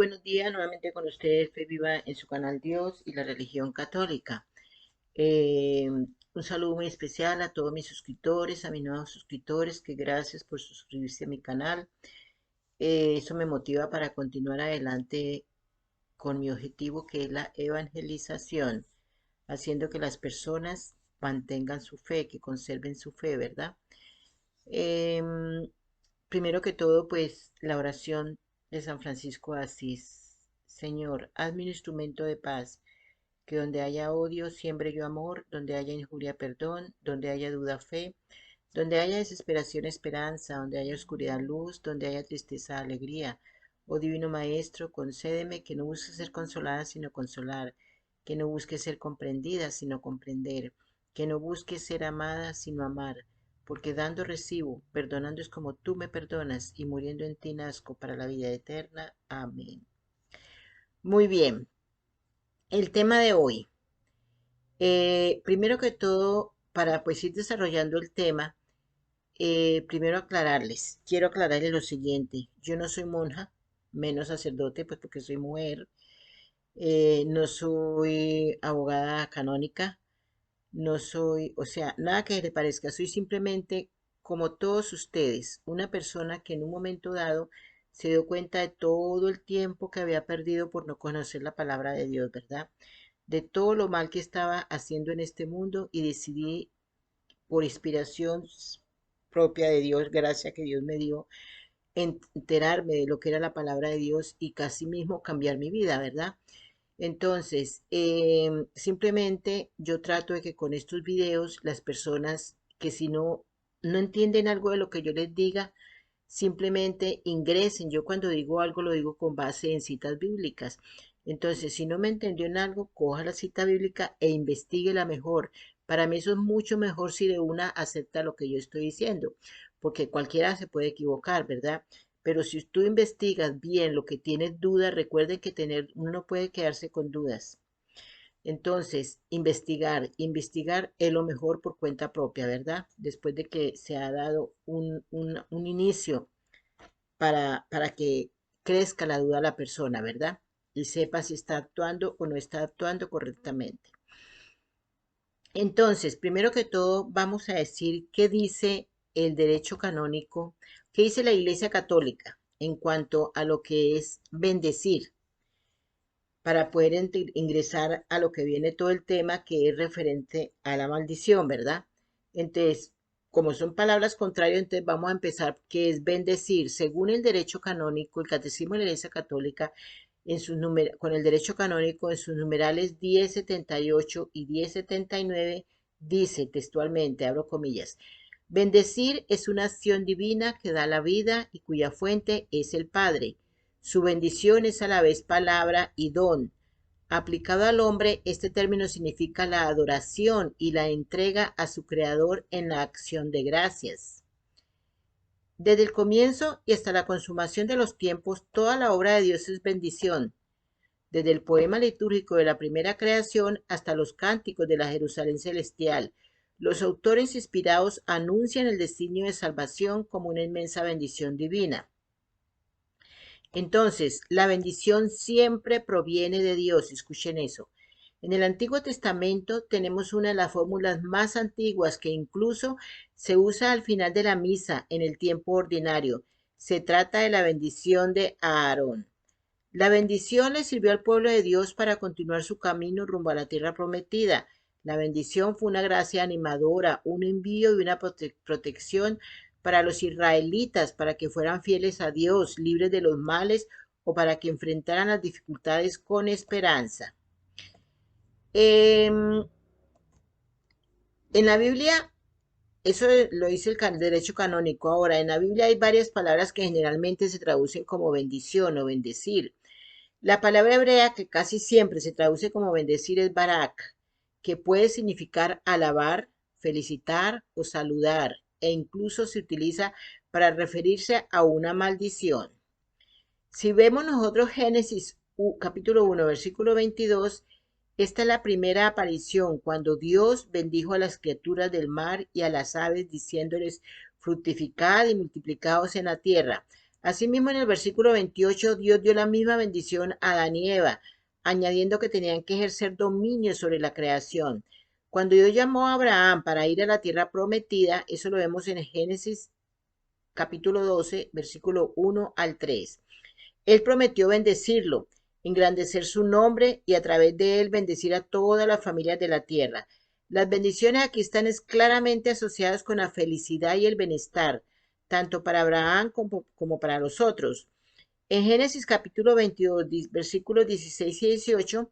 buenos días, nuevamente con ustedes, Fe Viva en su canal Dios y la religión católica. Un saludo muy especial a todos mis suscriptores, a mis nuevos suscriptores, que gracias por suscribirse a mi canal. Eso me motiva para continuar adelante con mi objetivo, que es la evangelización, haciendo que las personas mantengan su fe, que conserven su fe, ¿verdad? Em, Primero que todo, pues la oración de San Francisco de Asís. Señor, hazme un instrumento de paz, que donde haya odio, siembre yo amor, donde haya injuria, perdón, donde haya duda, fe, donde haya desesperación, esperanza, donde haya oscuridad, luz, donde haya tristeza, alegría. Oh Divino Maestro, concédeme que no busque ser consolada, sino consolar, que no busque ser comprendida, sino comprender, que no busque ser amada, sino amar, porque dando recibo, perdonando es como tú me perdonas, y muriendo en ti nazco para la vida eterna. Amén. Muy bien, el tema de hoy. Primero que todo, para pues ir desarrollando el tema, primero quiero aclararles lo siguiente: yo no soy monja, menos sacerdote, pues porque soy mujer. No soy abogada canónica, no soy, o sea, nada que le parezca, soy simplemente como todos ustedes, una persona que en un momento dado se dio cuenta de todo el tiempo que había perdido por no conocer la palabra de Dios, ¿verdad? De todo lo mal que estaba haciendo en este mundo, y decidí, por inspiración propia de Dios, gracia que Dios me dio, enterarme de lo que era la palabra de Dios y casi mismo cambiar mi vida, ¿verdad? Entonces, simplemente yo trato de que con estos videos las personas que si no entienden algo de lo que yo les diga, simplemente ingresen. Yo cuando digo algo lo digo con base en citas bíblicas. Entonces, si no me entendió en algo, coja la cita bíblica e investiguela mejor. Para mí eso es mucho mejor si de una acepta lo que yo estoy diciendo, porque cualquiera se puede equivocar, ¿verdad? Pero si tú investigas bien lo que tienes dudas, recuerden que uno no puede quedarse con dudas. Entonces, investigar es lo mejor por cuenta propia, ¿verdad? Después de que se ha dado un inicio para que crezca la duda a la persona, ¿verdad? Y sepa si está actuando o no está actuando correctamente. Entonces, primero que todo, vamos a decir qué dice el derecho canónico, qué dice la Iglesia Católica en cuanto a lo que es bendecir, para poder ingresar a lo que viene todo el tema que es referente a la maldición, ¿verdad? Entonces, como son palabras contrarias, entonces vamos a empezar, que es bendecir. Según el derecho canónico, el Catecismo de la Iglesia Católica, con el derecho canónico, en sus numerales 1078 y 1079, dice textualmente, abro comillas: bendecir es una acción divina que da la vida y cuya fuente es el Padre. Su bendición es a la vez palabra y don. Aplicado al hombre, este término significa la adoración y la entrega a su Creador en la acción de gracias. Desde el comienzo y hasta la consumación de los tiempos, toda la obra de Dios es bendición. Desde el poema litúrgico de la primera creación hasta los cánticos de la Jerusalén celestial, los autores inspirados anuncian el designio de salvación como una inmensa bendición divina. Entonces, la bendición siempre proviene de Dios, escuchen eso. En el Antiguo Testamento tenemos una de las fórmulas más antiguas que incluso se usa al final de la misa en el tiempo ordinario. Se trata de la bendición de Aarón. La bendición le sirvió al pueblo de Dios para continuar su camino rumbo a la tierra prometida. La bendición fue una gracia animadora, un envío y una protección para los israelitas, para que fueran fieles a Dios, libres de los males, o para que enfrentaran las dificultades con esperanza. En la Biblia, eso lo dice el derecho canónico. Ahora, en la Biblia hay varias palabras que generalmente se traducen como bendición o bendecir. La palabra hebrea que casi siempre se traduce como bendecir es barak, que puede significar alabar, felicitar o saludar, e incluso se utiliza para referirse a una maldición. Si vemos nosotros Génesis capítulo 1, versículo 22, esta es la primera aparición cuando Dios bendijo a las criaturas del mar y a las aves, diciéndoles: fructificad y multiplicaos en la tierra. Asimismo, en el versículo 28, Dios dio la misma bendición a Adán y Eva, añadiendo que tenían que ejercer dominio sobre la creación. Cuando Dios llamó a Abraham para ir a la tierra prometida, eso lo vemos en Génesis capítulo 12, versículo 1 al 3. Él prometió bendecirlo, engrandecer su nombre y a través de él bendecir a todas las familias de la tierra. Las bendiciones aquí están claramente asociadas con la felicidad y el bienestar, tanto para Abraham como para los otros. En Génesis capítulo 22, versículos 16 y 18,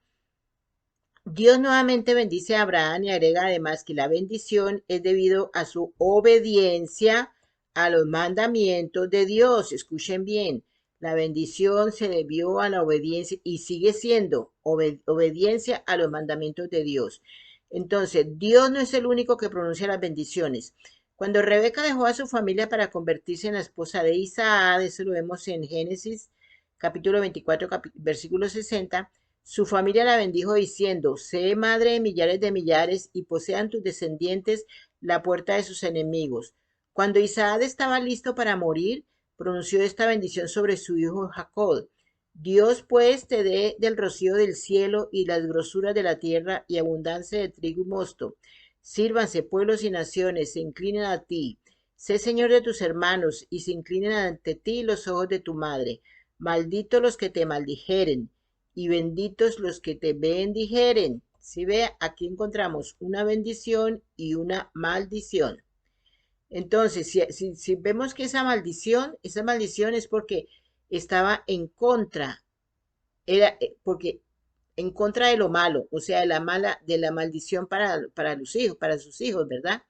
Dios nuevamente bendice a Abraham y agrega además que la bendición es debido a su obediencia a los mandamientos de Dios. Escuchen bien, la bendición se debió a la obediencia y sigue siendo obediencia a los mandamientos de Dios. Entonces, Dios no es el único que pronuncia las bendiciones. Cuando Rebeca dejó a su familia para convertirse en la esposa de Isaac, eso lo vemos en Génesis capítulo 24, versículo 60, su familia la bendijo diciendo, sé madre de millares y posean tus descendientes la puerta de sus enemigos. Cuando Isaac estaba listo para morir, pronunció esta bendición sobre su hijo Jacob. Dios pues te dé del rocío del cielo y las grosuras de la tierra y abundancia de trigo y mosto. Sírvanse pueblos y naciones, se inclinen a ti. Sé Señor de tus hermanos y se inclinen ante ti los ojos de tu madre. Malditos los que te maldijeren y benditos los que te bendijeren. Si ve, aquí encontramos una bendición y una maldición. Entonces, si vemos que esa maldición es porque estaba en contra, era porque en contra de lo malo, o sea, de la maldición para los hijos, para sus hijos, ¿verdad?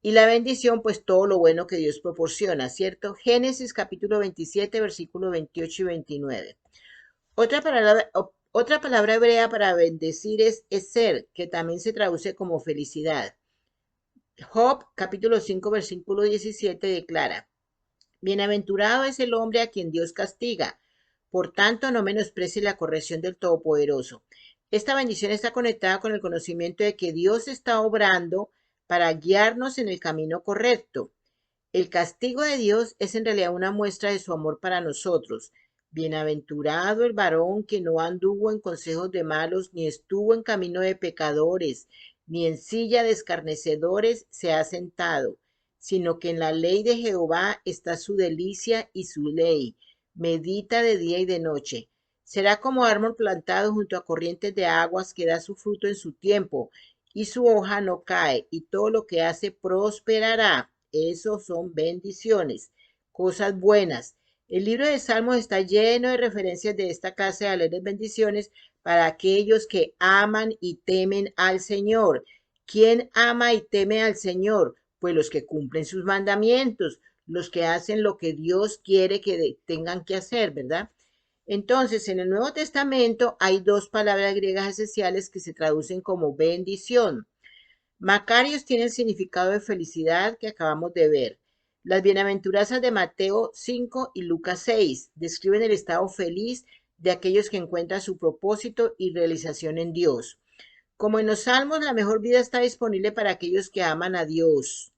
Y la bendición, pues todo lo bueno que Dios proporciona, ¿cierto? Génesis capítulo 27, versículos 28 y 29. Otra palabra hebrea para bendecir es ser, que también se traduce como felicidad. Job, capítulo 5, versículo 17, declara, bienaventurado es el hombre a quien Dios castiga, por tanto no menosprecie la corrección del Todopoderoso. Esta bendición está conectada con el conocimiento de que Dios está obrando para guiarnos en el camino correcto. El castigo de Dios es en realidad una muestra de su amor para nosotros. Bienaventurado el varón que no anduvo en consejos de malos, ni estuvo en camino de pecadores, ni en silla de escarnecedores se ha sentado, sino que en la ley de Jehová está su delicia y su ley. Medita de día y de noche. Será como árbol plantado junto a corrientes de aguas que da su fruto en su tiempo, y su hoja no cae, y todo lo que hace prosperará. Eso son bendiciones, cosas buenas. El libro de Salmos está lleno de referencias de esta clase de alegres bendiciones para aquellos que aman y temen al Señor. ¿Quién ama y teme al Señor? Pues los que cumplen sus mandamientos, los que hacen lo que Dios quiere que tengan que hacer, ¿verdad? Entonces, en el Nuevo Testamento hay dos palabras griegas esenciales que se traducen como bendición. Macarios tiene el significado de felicidad que acabamos de ver. Las bienaventuranzas de Mateo 5 y Lucas 6 describen el estado feliz de aquellos que encuentran su propósito y realización en Dios. Como en los Salmos, la mejor vida está disponible para aquellos que aman a Dios.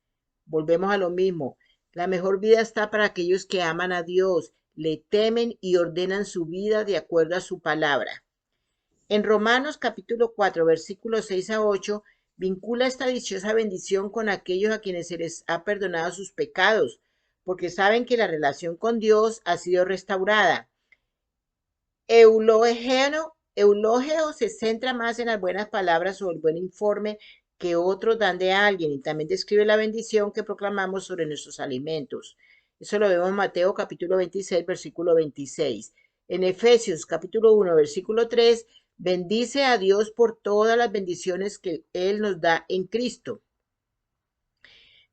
Volvemos a lo mismo. La mejor vida está para aquellos que aman a Dios, le temen y ordenan su vida de acuerdo a su palabra. En Romanos capítulo 4, versículos 6 a 8, vincula esta dichosa bendición con aquellos a quienes se les ha perdonado sus pecados, porque saben que la relación con Dios ha sido restaurada. Eulogio se centra más en las buenas palabras o el buen informe que otros dan de alguien y también describe la bendición que proclamamos sobre nuestros alimentos. Eso lo vemos en Mateo capítulo 26, versículo 26. En Efesios capítulo 1, versículo 3, bendice a Dios por todas las bendiciones que Él nos da en Cristo.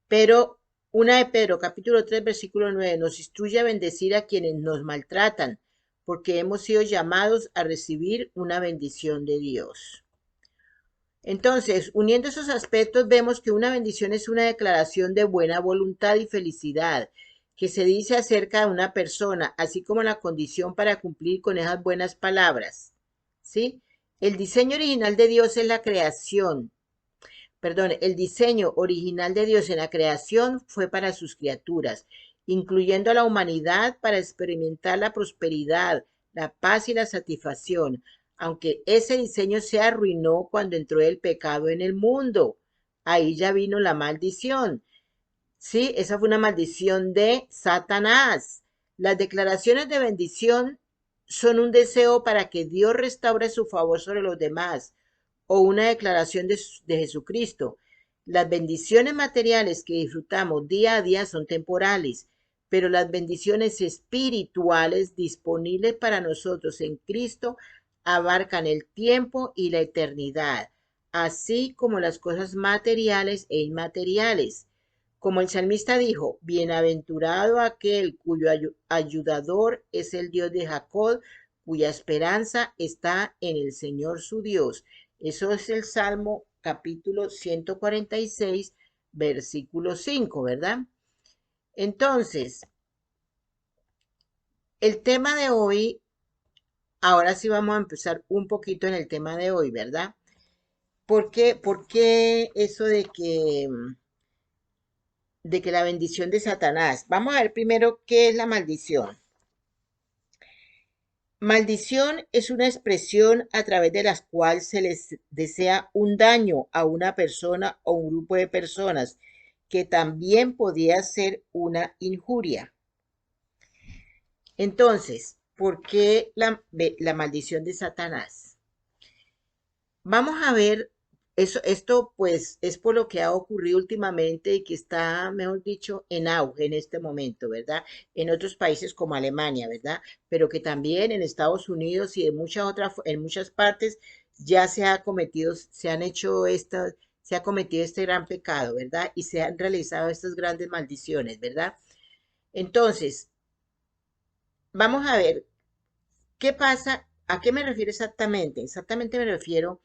Pero una de Pedro capítulo 3, versículo 9, nos instruye a bendecir a quienes nos maltratan, porque hemos sido llamados a recibir una bendición de Dios. Entonces, uniendo esos aspectos, vemos que una bendición es una declaración de buena voluntad y felicidad que se dice acerca de una persona, así como la condición para cumplir con esas buenas palabras. ¿Sí? El diseño original de Dios es la creación. El diseño original de Dios en la creación fue para sus criaturas incluyendo a la humanidad para experimentar la prosperidad, la paz y la satisfacción, aunque ese diseño se arruinó cuando entró el pecado en el mundo. Ahí ya vino la maldición. Sí, esa fue una maldición de Satanás. Las declaraciones de bendición son un deseo para que Dios restaure su favor sobre los demás o una declaración de Jesucristo. Las bendiciones materiales que disfrutamos día a día son temporales, pero las bendiciones espirituales disponibles para nosotros en Cristo abarcan el tiempo y la eternidad, así como las cosas materiales e inmateriales. Como el salmista dijo, bienaventurado aquel cuyo ayudador es el Dios de Jacob, cuya esperanza está en el Señor su Dios. Eso es el Salmo capítulo 146, versículo 5, ¿verdad? Entonces, el tema de hoy, ahora sí vamos a empezar un poquito en el tema de hoy, ¿verdad? ¿Por qué eso de que la bendición de Satanás? Vamos a ver primero qué es la maldición. Maldición es una expresión a través de la cual se les desea un daño a una persona o un grupo de personas, que también podría ser una injuria. Entonces, ¿por qué la maldición de Satanás? Vamos a ver, esto pues es por lo que ha ocurrido últimamente y que está, mejor dicho, en auge en este momento, ¿verdad? En otros países como Alemania, ¿verdad? Pero que también en Estados Unidos y en muchas partes ya se ha cometido, se ha cometido este gran pecado, ¿verdad? Y se han realizado estas grandes maldiciones, ¿verdad? Entonces, vamos a ver qué pasa, ¿a qué me refiero exactamente? Exactamente me refiero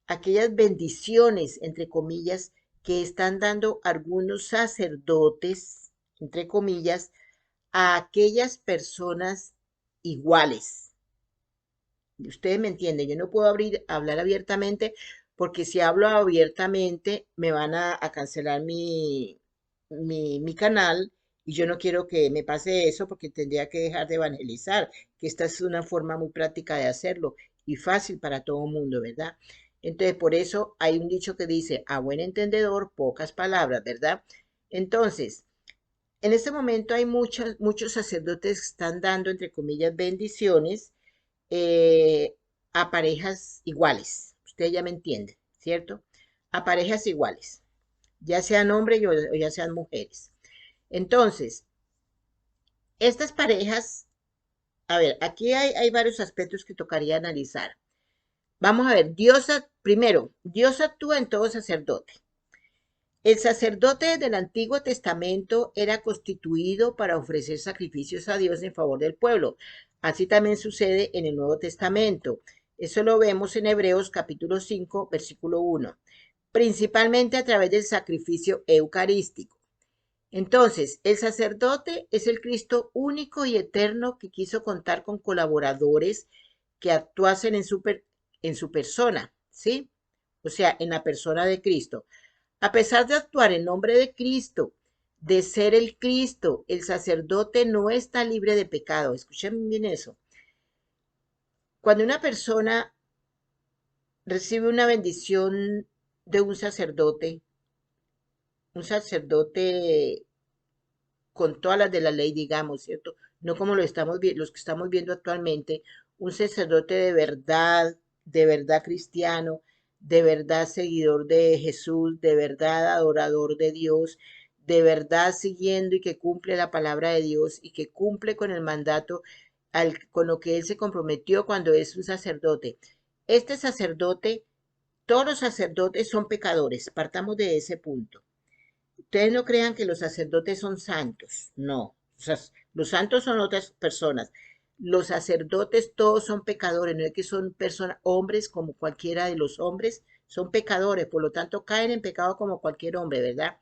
aquellas bendiciones, entre comillas, que están dando algunos sacerdotes, entre comillas, a aquellas personas iguales. Ustedes me entienden, yo no puedo hablar abiertamente porque si hablo abiertamente me van a cancelar mi canal y yo no quiero que me pase eso porque tendría que dejar de evangelizar, que esta es una forma muy práctica de hacerlo y fácil para todo el mundo, ¿verdad? Entonces, por eso hay un dicho que dice, a buen entendedor, pocas palabras, ¿verdad? Entonces, en este momento hay muchos sacerdotes que están dando, entre comillas, bendiciones eh, a parejas iguales. Usted ya me entiende, ¿cierto? A parejas iguales, ya sean hombres o ya sean mujeres. Entonces, estas parejas, a ver, aquí hay varios aspectos que tocaría analizar. Vamos a ver, primero, Dios actúa en todo sacerdote. El sacerdote del Antiguo Testamento era constituido para ofrecer sacrificios a Dios en favor del pueblo. Así también sucede en el Nuevo Testamento. Eso lo vemos en Hebreos capítulo 5, versículo 1, principalmente a través del sacrificio eucarístico. Entonces, el sacerdote es el Cristo único y eterno que quiso contar con colaboradores que actuasen en su persona, ¿sí? O sea, en la persona de Cristo. A pesar de actuar en nombre de Cristo, de ser el Cristo, el sacerdote no está libre de pecado. Escuchen bien eso. Cuando una persona recibe una bendición de un sacerdote con todas las de la ley, digamos, ¿cierto? No como los que estamos viendo actualmente, un sacerdote de verdad cristiano, de verdad seguidor de Jesús, de verdad adorador de Dios, de verdad siguiendo y que cumple la palabra de Dios y que cumple con el mandato con lo que él se comprometió cuando es un sacerdote. Este sacerdote, todos los sacerdotes son pecadores, partamos de ese punto. Ustedes no crean que los sacerdotes son santos, no. O sea, los santos son otras personas. Los sacerdotes todos son pecadores, no es que son personas, hombres como cualquiera de los hombres, son pecadores, por lo tanto caen en pecado como cualquier hombre, ¿verdad?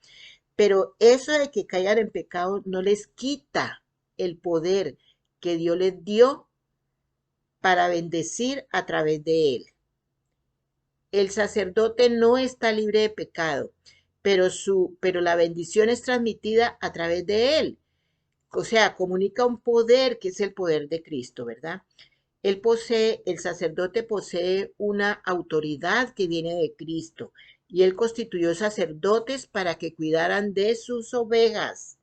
Pero eso de que caigan en pecado no les quita el poder que Dios les dio para bendecir a través de él. El sacerdote no está libre de pecado, pero la bendición es transmitida a través de él. o sea, comunica un poder que es el poder de Cristo, ¿verdad? El sacerdote posee una autoridad que viene de Cristo y él constituyó sacerdotes para que cuidaran de sus ovejas.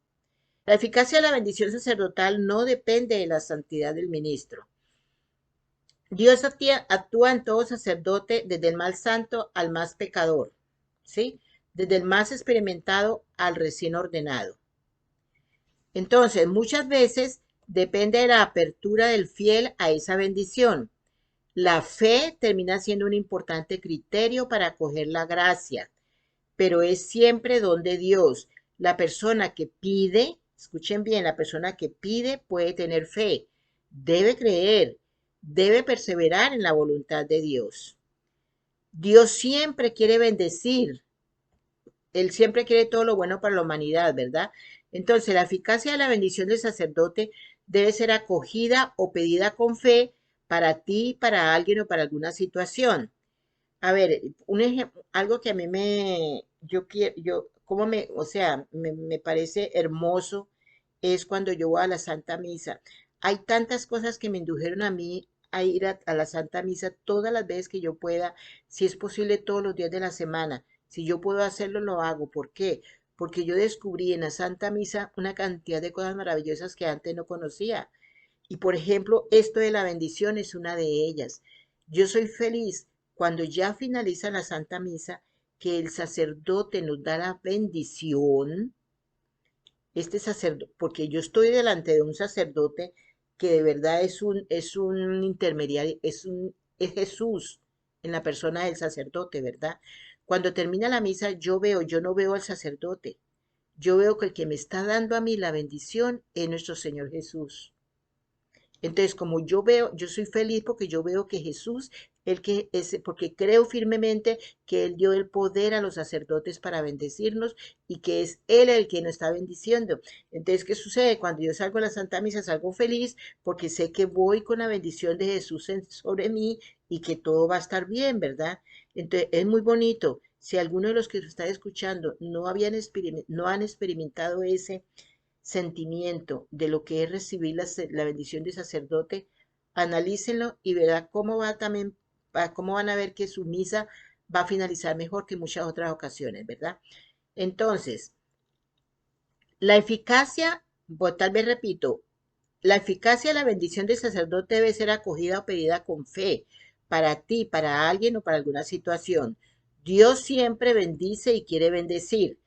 La eficacia de la bendición sacerdotal no depende de la santidad del ministro. Dios actúa en todo sacerdote, desde el más santo al más pecador, ¿sí? Desde el más experimentado al recién ordenado. Entonces, muchas veces depende de la apertura del fiel a esa bendición. La fe termina siendo un importante criterio para acoger la gracia, pero es siempre don de Dios. La persona que pide, escuchen bien, la persona que pide puede tener fe, debe creer, debe perseverar en la voluntad de Dios. Dios siempre quiere bendecir, Él siempre quiere todo lo bueno para la humanidad, ¿verdad? Entonces, la eficacia de la bendición del sacerdote debe ser acogida o pedida con fe para ti, para alguien o para alguna situación. A ver, un ejemplo, algo que a mí yo quiero, como o sea, me parece hermoso es cuando yo voy a la Santa Misa. Hay tantas cosas que me indujeron a mí a ir a la Santa Misa todas las veces que yo pueda, si es posible todos los días de la semana. Si yo puedo hacerlo, lo hago. ¿Por qué? Porque yo descubrí en la Santa Misa una cantidad de cosas maravillosas que antes no conocía. Y por ejemplo, esto de la bendición es una de ellas. Yo soy feliz cuando ya finaliza la Santa Misa, que el sacerdote nos da la bendición, este sacerdote, porque yo estoy delante de un sacerdote que de verdad es un intermediario, es Jesús en la persona del sacerdote, ¿verdad? Cuando termina la misa, yo no veo al sacerdote, yo veo que el que me está dando a mí la bendición es nuestro Señor Jesús. Entonces, como yo veo, yo soy feliz porque yo veo que Jesús, el que es, porque creo firmemente que Él dio el poder a los sacerdotes para bendecirnos y que es Él el que nos está bendiciendo. Entonces, ¿qué sucede? Cuando yo salgo a la Santa Misa, salgo feliz porque sé que voy con la bendición de Jesús sobre mí y que todo va a estar bien, ¿verdad? Entonces, es muy bonito. Si alguno de los que está escuchando no han experimentado ese sentimiento de lo que es recibir la bendición de sacerdote, analícenlo y verá cómo va también, cómo van a ver que su misa va a finalizar mejor que muchas otras ocasiones, ¿verdad? Entonces, la eficacia, pues tal vez repito, la eficacia de la bendición del sacerdote debe ser acogida o pedida con fe para ti, para alguien o para alguna situación. Dios siempre bendice y quiere bendecir.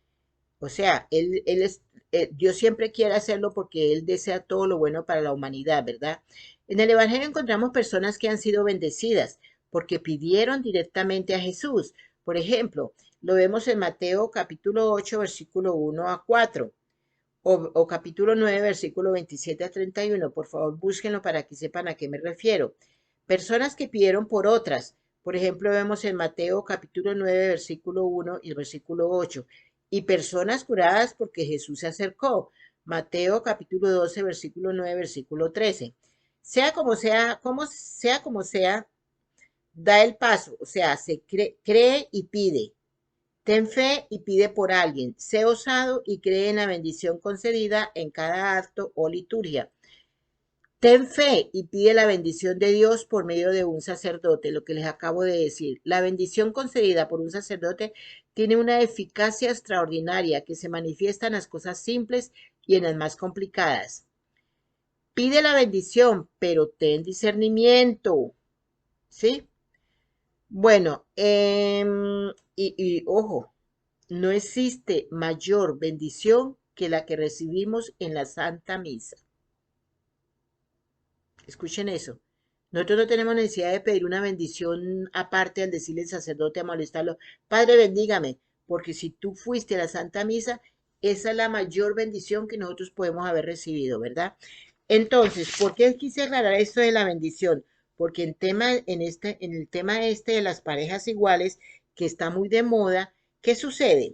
O sea, Dios siempre quiere hacerlo porque Él desea todo lo bueno para la humanidad, ¿verdad? En el Evangelio encontramos personas que han sido bendecidas porque pidieron directamente a Jesús. Por ejemplo, lo vemos en Mateo capítulo 8, versículo 1 a 4, o capítulo 9, versículo 27 a 31. Por favor, búsquenlo para que sepan a qué me refiero. Personas que pidieron por otras. Por ejemplo, vemos en Mateo capítulo 9, versículo 1 y versículo 8. Y personas curadas porque Jesús se acercó. Mateo capítulo 12, versículo 9, versículo 13. Sea como sea, da el paso. O sea, cree y pide. Ten fe y pide por alguien. Sé osado y cree en la bendición concedida en cada acto o liturgia. Ten fe y pide la bendición de Dios por medio de un sacerdote, lo que les acabo de decir. La bendición concedida por un sacerdote tiene una eficacia extraordinaria que se manifiesta en las cosas simples y en las más complicadas. Pide la bendición, pero ten discernimiento, ¿sí? Bueno, ojo, no existe mayor bendición que la que recibimos en la Santa Misa. Escuchen eso. Nosotros no tenemos necesidad de pedir una bendición aparte al decirle al sacerdote a molestarlo. Padre, bendígame, porque si tú fuiste a la Santa Misa, esa es la mayor bendición que nosotros podemos haber recibido, ¿verdad? Entonces, ¿por qué quise aclarar esto de la bendición? Porque en el tema este de las parejas iguales, que está muy de moda, ¿qué sucede?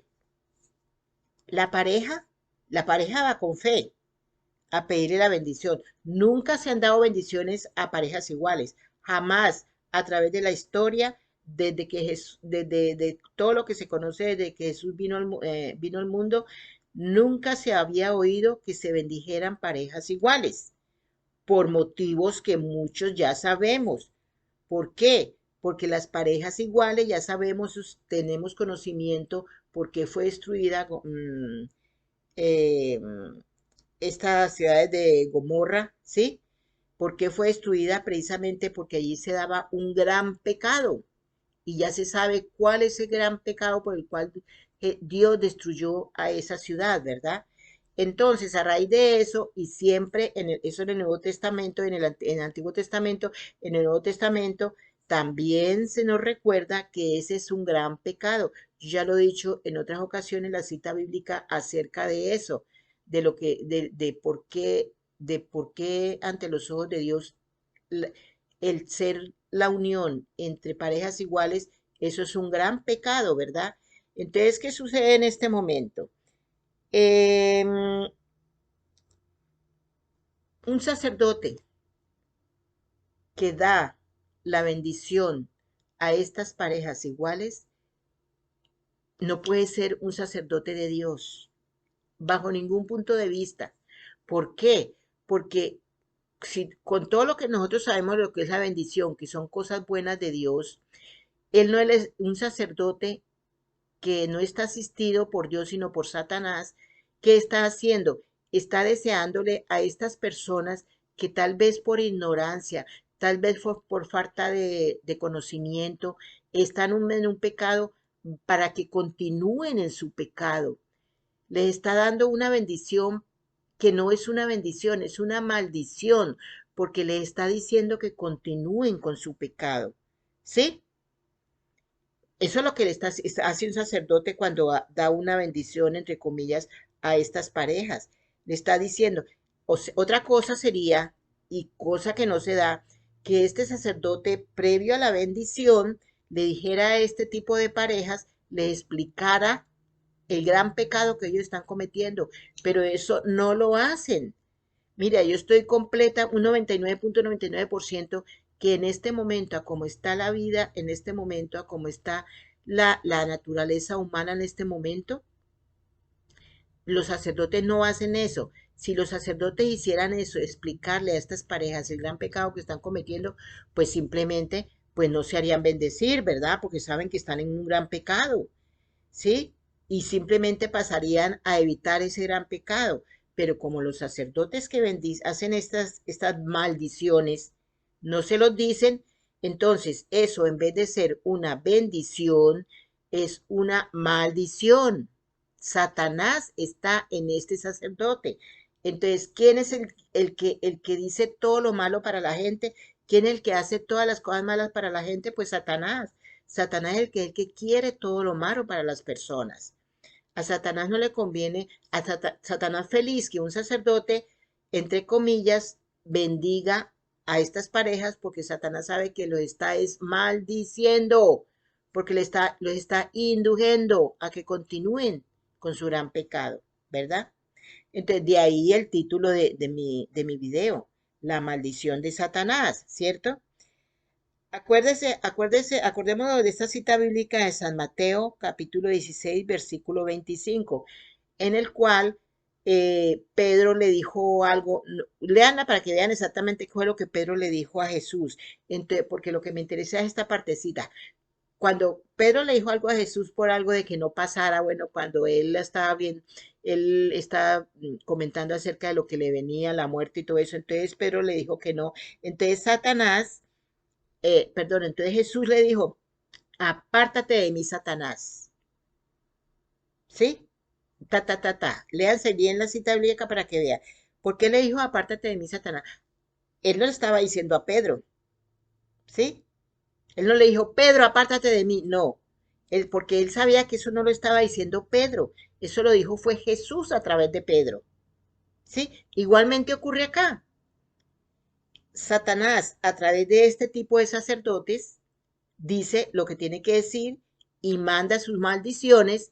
La pareja, la pareja va con fe a pedirle la bendición. Nunca se han dado bendiciones a parejas iguales. Jamás a través de la historia, desde que de todo lo que se conoce desde que Jesús vino al mundo, Nunca se había oído que se bendijeran parejas iguales, por motivos que muchos ya sabemos. ¿Por qué? Porque las parejas iguales ya sabemos, tenemos conocimiento por qué fue destruida eh, estas ciudades de Gomorra, ¿sí? ¿Por qué fue destruida? Precisamente porque allí se daba un gran pecado. Y ya se sabe cuál es el gran pecado por el cual Dios destruyó a esa ciudad, ¿verdad? Entonces, a raíz de eso, y siempre, eso en el Nuevo Testamento, en el Antiguo Testamento, en el Nuevo Testamento, también se nos recuerda que ese es un gran pecado. Yo ya lo he dicho en otras ocasiones, la cita bíblica acerca de eso, de lo que, de por qué ante los ojos de Dios el ser la unión entre parejas iguales, eso es un gran pecado, ¿verdad? Entonces, ¿qué sucede en este momento? Un sacerdote que da la bendición a estas parejas iguales no puede ser un sacerdote de Dios, bajo ningún punto de vista. ¿Por qué? Porque si, con todo lo que nosotros sabemos de lo que es la bendición, que son cosas buenas de Dios, él no es un sacerdote que no está asistido por Dios, sino por Satanás. ¿Qué está haciendo? Está deseándole a estas personas que tal vez por ignorancia, tal vez por falta de conocimiento, están en un pecado para que continúen en su pecado. Les está dando una bendición que no es una bendición, es una maldición, porque les está diciendo que continúen con su pecado. ¿Sí? Eso es lo que hace un sacerdote cuando da una bendición, entre comillas, a estas parejas. Le está diciendo, otra cosa sería, y cosa que no se da, que este sacerdote, previo a la bendición, le dijera a este tipo de parejas, le explicara el gran pecado que ellos están cometiendo, pero eso no lo hacen. Mira, yo estoy completa, un 99.99% que en este momento, a como está la vida, en este momento, a como está la naturaleza humana en este momento, los sacerdotes no hacen eso. Si los sacerdotes hicieran eso, explicarle a estas parejas el gran pecado que están cometiendo, pues simplemente, pues no se harían bendecir, ¿verdad? Porque saben que están en un gran pecado. ¿Sí? Y simplemente pasarían a evitar ese gran pecado. Pero como los sacerdotes que hacen estas maldiciones, no se los dicen, entonces eso en vez de ser una bendición, es una maldición. Satanás está en este sacerdote. Entonces, ¿quién es el que dice todo lo malo para la gente? ¿Quién es el que hace todas las cosas malas para la gente? Pues Satanás. Satanás es el que quiere todo lo malo para las personas. A Satanás no le conviene, Satanás feliz que un sacerdote, entre comillas, bendiga a estas parejas porque Satanás sabe que lo está es maldiciendo, porque los está indujendo a que continúen con su gran pecado, ¿verdad? Entonces, de ahí el título de mi video, La maldición de Satanás, ¿cierto? Acordémonos de esta cita bíblica de San Mateo, capítulo 16, versículo 25, en el cual Pedro le dijo algo, léanla para que vean exactamente qué fue lo que Pedro le dijo a Jesús, porque lo que me interesa es esta partecita. Cuando Pedro le dijo algo a Jesús por algo de que no pasara, bueno, cuando él estaba bien, él estaba comentando acerca de lo que le venía, la muerte y todo eso, entonces Pedro le dijo que no. Entonces entonces Jesús le dijo, apártate de mí, Satanás. ¿Sí? Léanse bien la cita bíblica para que vean. ¿Por qué le dijo, apártate de mí, Satanás? Él no le estaba diciendo a Pedro, ¿sí? Él no le dijo, Pedro, apártate de mí. No, porque él sabía que eso no lo estaba diciendo Pedro. Eso lo dijo fue Jesús a través de Pedro, ¿sí? Igualmente ocurre acá. Satanás, a través de este tipo de sacerdotes, dice lo que tiene que decir y manda sus maldiciones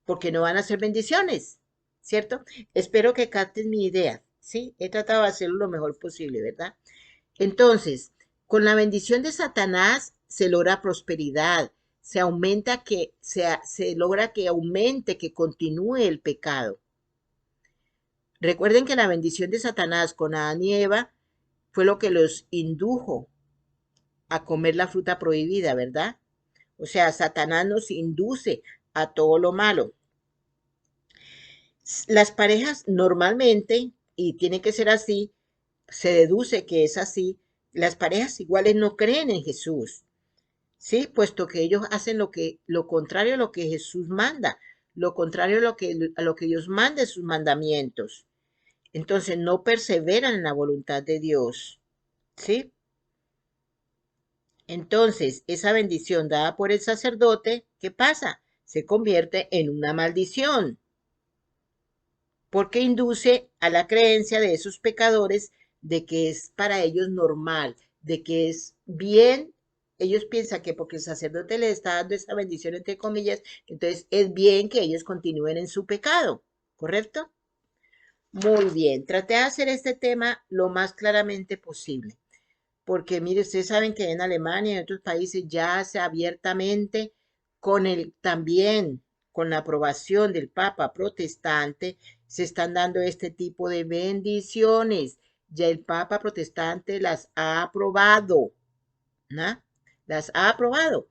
porque no van a ser bendiciones, ¿cierto? Espero que capten mi idea, ¿sí? He tratado de hacerlo lo mejor posible, ¿verdad? Entonces, con la bendición de Satanás se logra prosperidad, se aumenta se logra que aumente, que continúe el pecado. Recuerden que la bendición de Satanás con Adán y Eva fue lo que los indujo a comer la fruta prohibida, ¿verdad? O sea, Satanás nos induce a todo lo malo. Las parejas normalmente, y tiene que ser así, se deduce que es así, las parejas iguales no creen en Jesús, ¿sí? Puesto que ellos hacen lo contrario a lo que Jesús manda, lo contrario a lo que Dios manda en sus mandamientos. Entonces no perseveran en la voluntad de Dios, ¿sí? Entonces, esa bendición dada por el sacerdote, ¿qué pasa? Se convierte en una maldición, porque induce a la creencia de esos pecadores de que es para ellos normal, de que es bien. Ellos piensan que porque el sacerdote les está dando esa bendición, entre comillas, entonces es bien que ellos continúen en su pecado, ¿correcto? Muy bien, traté de hacer este tema lo más claramente posible, porque mire, ustedes saben que en Alemania y en otros países ya se abiertamente también con la aprobación del Papa protestante se están dando este tipo de bendiciones. Ya el Papa protestante las ha aprobado, ¿no? Las ha aprobado.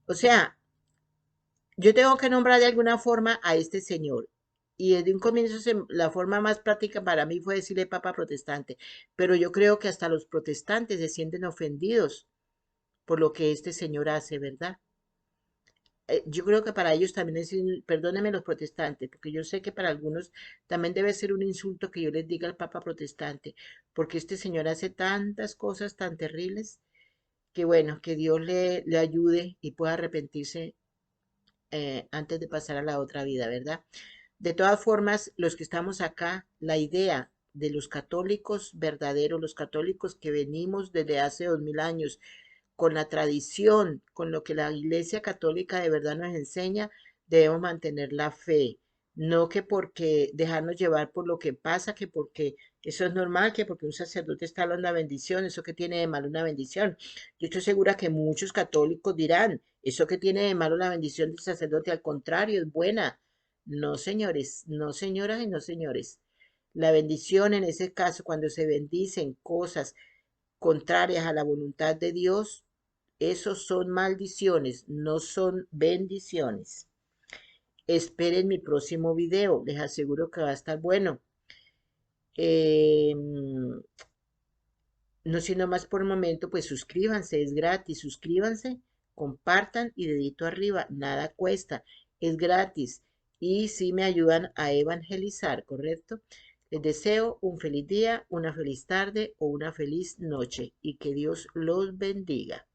O sea, yo tengo que nombrar de alguna forma a este señor. Y desde un comienzo la forma más práctica para mí fue decirle Papa protestante. Pero yo creo que hasta los protestantes se sienten ofendidos por lo que este señor hace, ¿verdad? Yo creo que para ellos también es, perdónenme los protestantes, porque yo sé que para algunos también debe ser un insulto que yo les diga al Papa protestante, porque este señor hace tantas cosas tan terribles que bueno, que Dios le ayude y pueda arrepentirse antes de pasar a la otra vida, ¿verdad? De todas formas, los que estamos acá, la idea de los católicos verdaderos, los católicos que venimos desde hace 2000 años, con la tradición, con lo que la Iglesia Católica de verdad nos enseña, debemos mantener la fe. No que porque dejarnos llevar por lo que pasa, que porque eso es normal, que porque un sacerdote está dando una bendición, eso que tiene de malo una bendición. Yo estoy segura que muchos católicos dirán, eso que tiene de malo la bendición del sacerdote, al contrario, es buena. No, señores, no, señoras y no, señores. La bendición en ese caso, cuando se bendicen cosas contrarias a la voluntad de Dios, esos son maldiciones, no son bendiciones. Esperen mi próximo video, les aseguro que va a estar bueno. No siendo más por el momento, pues suscríbanse, es gratis, suscríbanse, compartan y dedito arriba, nada cuesta, es gratis y sí me ayudan a evangelizar, ¿correcto? Les deseo un feliz día, una feliz tarde o una feliz noche y que Dios los bendiga.